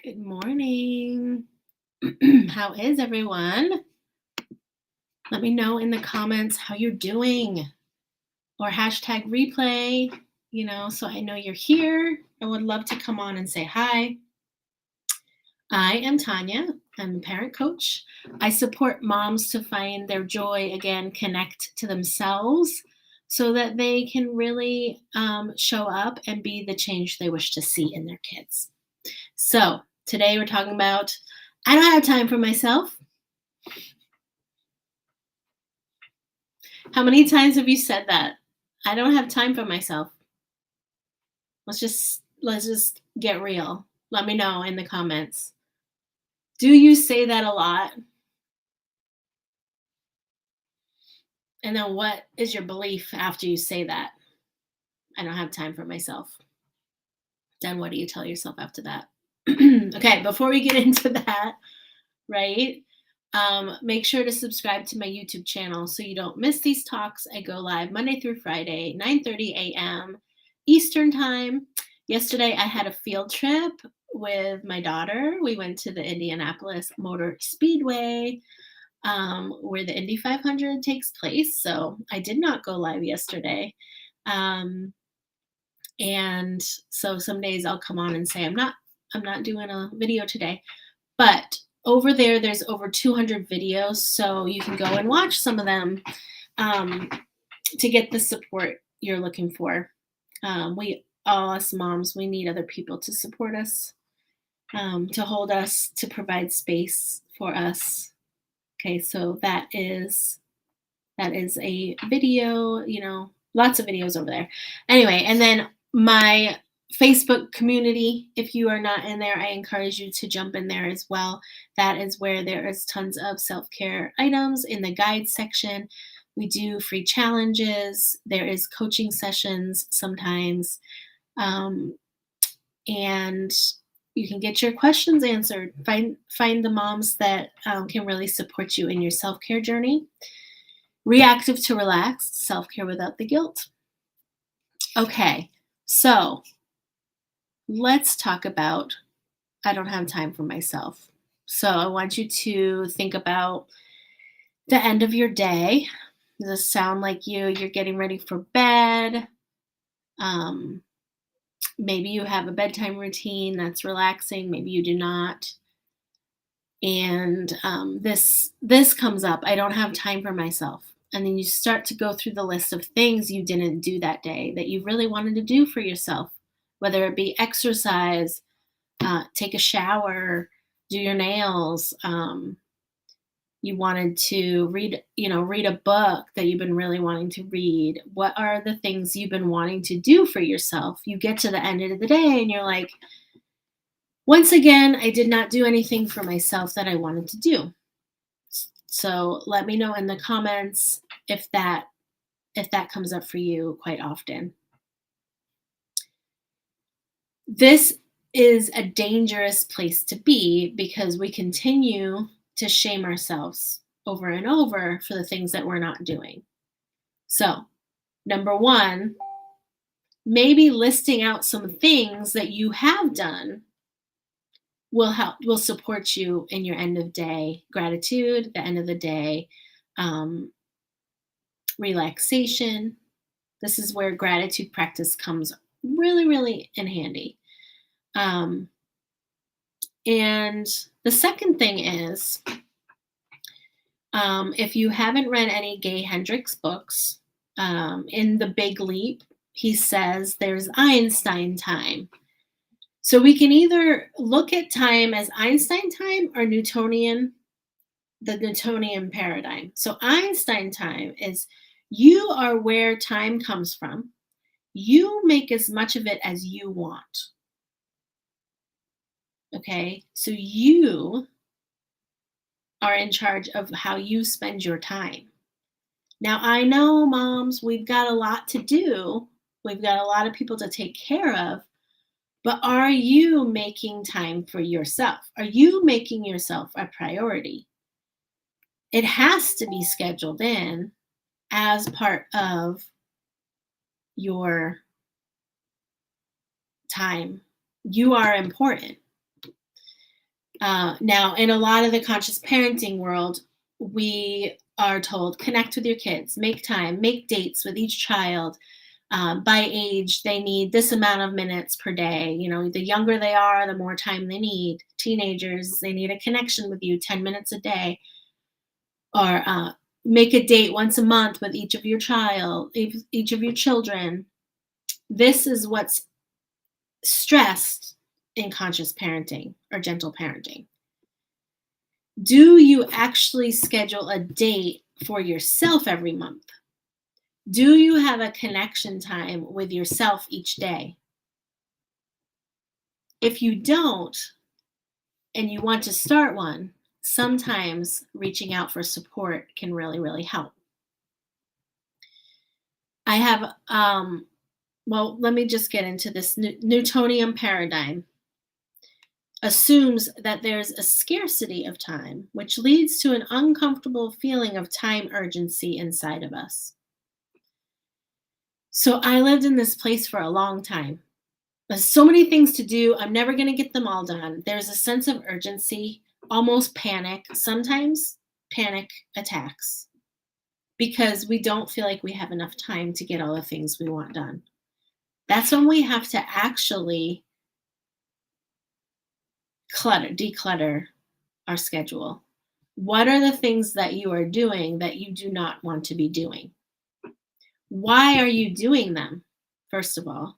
Good morning. How is everyone? Let me know in the comments how you're doing or hashtag replay, so I know you're here. I would love to come on and say hi. I am Tanya. I'm a parent coach. I support moms to find their joy again, connect to themselves so that they can really show up and be the change they wish to see in their kids. So today we're talking about I don't have time for myself. How many times have you said that? I don't have time for myself. Let's just get real. Let me know in the comments. Do you say that a lot? And then what is your belief after you say that? I don't have time for myself. Then what do you tell yourself after that? Okay, before we get into that, right? Make sure to subscribe to my YouTube channel so you don't miss these talks. I go live Monday through Friday, 9:30 a.m. Eastern time. Yesterday, I had a field trip with my daughter. We went to the Indianapolis Motor Speedway, where the Indy 500 takes place. So I did not go live yesterday. And so some days I'll come on and say I'm not doing a video today. But over there's over 200 videos, so you can go and watch some of them to get the support you're looking for. We all, us moms, we need other people to support us, to hold us, to provide space for us. Okay, so that is a video, lots of videos over there. Anyway, and then my Facebook community, if you are not in there, I encourage you to jump in there as well. That is where there is tons of self-care items in the guide section. We do free challenges. There is coaching sessions sometimes. And you can get your questions answered. Find the moms that can really support you in your self-care journey. Reactive to relaxed, self-care without the guilt. Okay, so let's talk about I don't have time for myself. So I want you to think about the end of your day. Does this sound like you're getting ready for bed? Maybe you have a bedtime routine that's relaxing. Maybe you do not. And this comes up. I don't have time for myself. And then you start to go through the list of things you didn't do that day that you really wanted to do for yourself, whether it be exercise, take a shower, do your nails. You wanted to read a book that you've been really wanting to read. What are the things you've been wanting to do for yourself? You get to the end of the day and you're like, once again, I did not do anything for myself that I wanted to do. So let me know in the comments if that comes up for you quite often. This is a dangerous place to be because we continue to shame ourselves over and over for the things that we're not doing. So, number one, maybe listing out some things that you have done will support you in your end of day gratitude, the end of the day relaxation. This is where gratitude practice comes really, really in handy. And the second thing is, if you haven't read any Gay Hendricks books, in The Big Leap, he says there's Einstein time. So we can either look at time as Einstein time or the Newtonian paradigm. So Einstein time is you are where time comes from. You make as much of it as you want. Okay, so you are in charge of how you spend your time. Now, I know, moms, we've got a lot to do. We've got a lot of people to take care of. But are you making time for yourself? Are you making yourself a priority? It has to be scheduled in as part of your time. You are important. Now, in a lot of the conscious parenting world, we are told connect with your kids, make time, make dates with each child. By age, they need this amount of minutes per day. You know, the younger they are, the more time they need. Teenagers, they need a connection with you 10 minutes a day. Or make a date once a month with each of your each of your children. This is what's stressed in conscious parenting or gentle parenting. Do you actually schedule a date for yourself every month? Do you have a connection time with yourself each day? If you don't, and you want to start one, sometimes reaching out for support can really, really help. I have, well, let me just get into this. Newtonian paradigm assumes that there's a scarcity of time, which leads to an uncomfortable feeling of time urgency inside of us. So I lived in this place for a long time. There's so many things to do. I'm never going to get them all done. There's a sense of urgency, almost panic, sometimes panic attacks, because we don't feel like we have enough time to get all the things we want done. That's when we have to actually declutter our schedule. What are the things that you are doing that you do not want to be doing? Why are you doing them, first of all?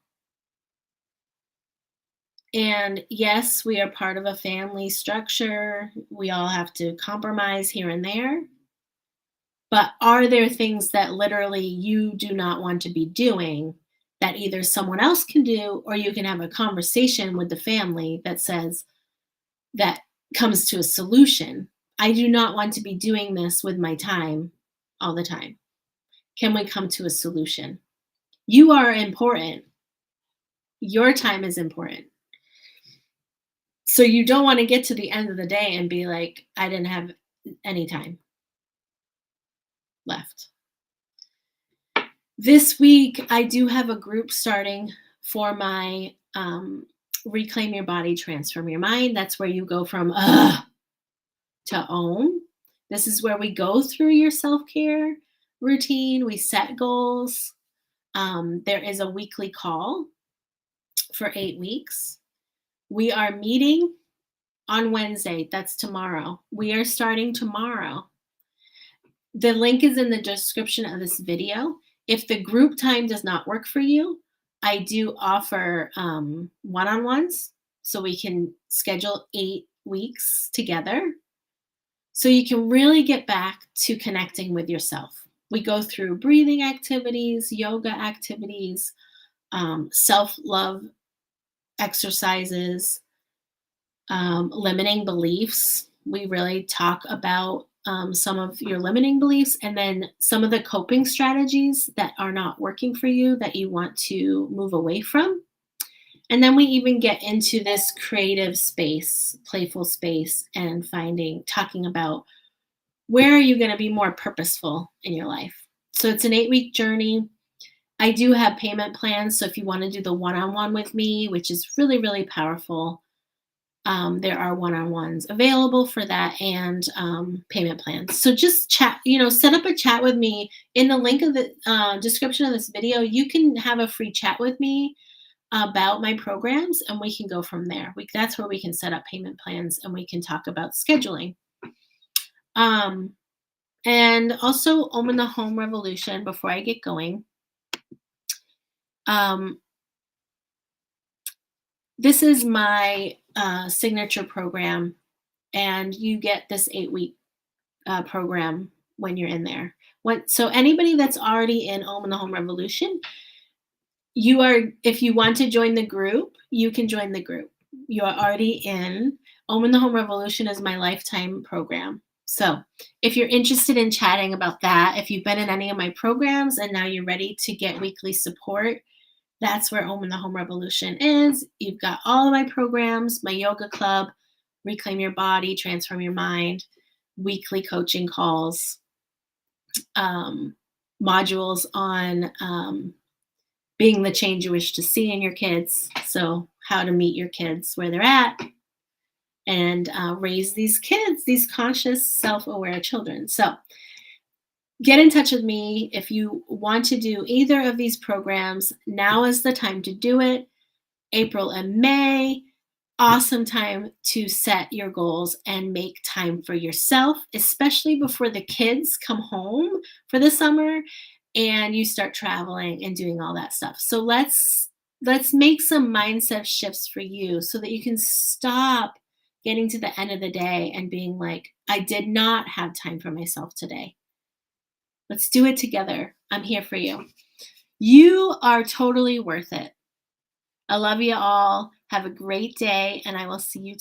And yes, we are part of a family structure. We all have to compromise here and there. But are there things that literally you do not want to be doing that either someone else can do, or you can have a conversation with the family that says, that comes to a solution? I do not want to be doing this with my time all the time. Can we come to a solution? You are important. Your time is important. So you don't want to get to the end of the day and be like, I didn't have any time left. This week, I do have a group starting for my Reclaim Your Body, Transform Your Mind. That's where you go from to own. This is where we go through your self-care routine. We set goals. There is a weekly call for 8 weeks. We are meeting on Wednesday. That's tomorrow. We are starting tomorrow. The link is in the description of this video. If the group time does not work for you, I do offer one-on-ones, so we can schedule 8 weeks together, so you can really get back to connecting with yourself. We go through breathing activities, yoga activities, self-love exercises, limiting beliefs. We really talk about some of your limiting beliefs, and then some of the coping strategies that are not working for you that you want to move away from. And then we even get into this creative space, playful space, and talking about where are you going to be more purposeful in your life. So it's an 8-week journey. I do have payment plans. So if you want to do the one-on-one with me, which is really, really powerful, there are one-on-ones available for that, and payment plans. So just chat, set up a chat with me. In the link of the description of this video, you can have a free chat with me about my programs, and we can go from there. That's where we can set up payment plans, and we can talk about scheduling. And also Own the Home Revolution, before I get going. This is my signature program, and you get this 8-week program when you're in there. So anybody that's already in Own the Home Revolution, if you want to join the group, you can join the group. You are already in. Own the Home Revolution is my lifetime program. So if you're interested in chatting about that, if you've been in any of my programs and now you're ready to get weekly support, that's where Own the Home Revolution is. You've got all of my programs, my yoga club, Reclaim Your Body, Transform Your Mind, weekly coaching calls, modules on being the change you wish to see in your kids. So how to meet your kids where they're at, and raise these kids, these conscious, self-aware children. So get in touch with me if you want to do either of these programs. Now is the time to do it. April and May, awesome time to set your goals and make time for yourself, especially before the kids come home for the summer and you start traveling and doing all that stuff. So let's make some mindset shifts for you so that you can stop getting to the end of the day and being like, I did not have time for myself today. Let's do it together. I'm here for you. You are totally worth it. I love you all. Have a great day, and I will see you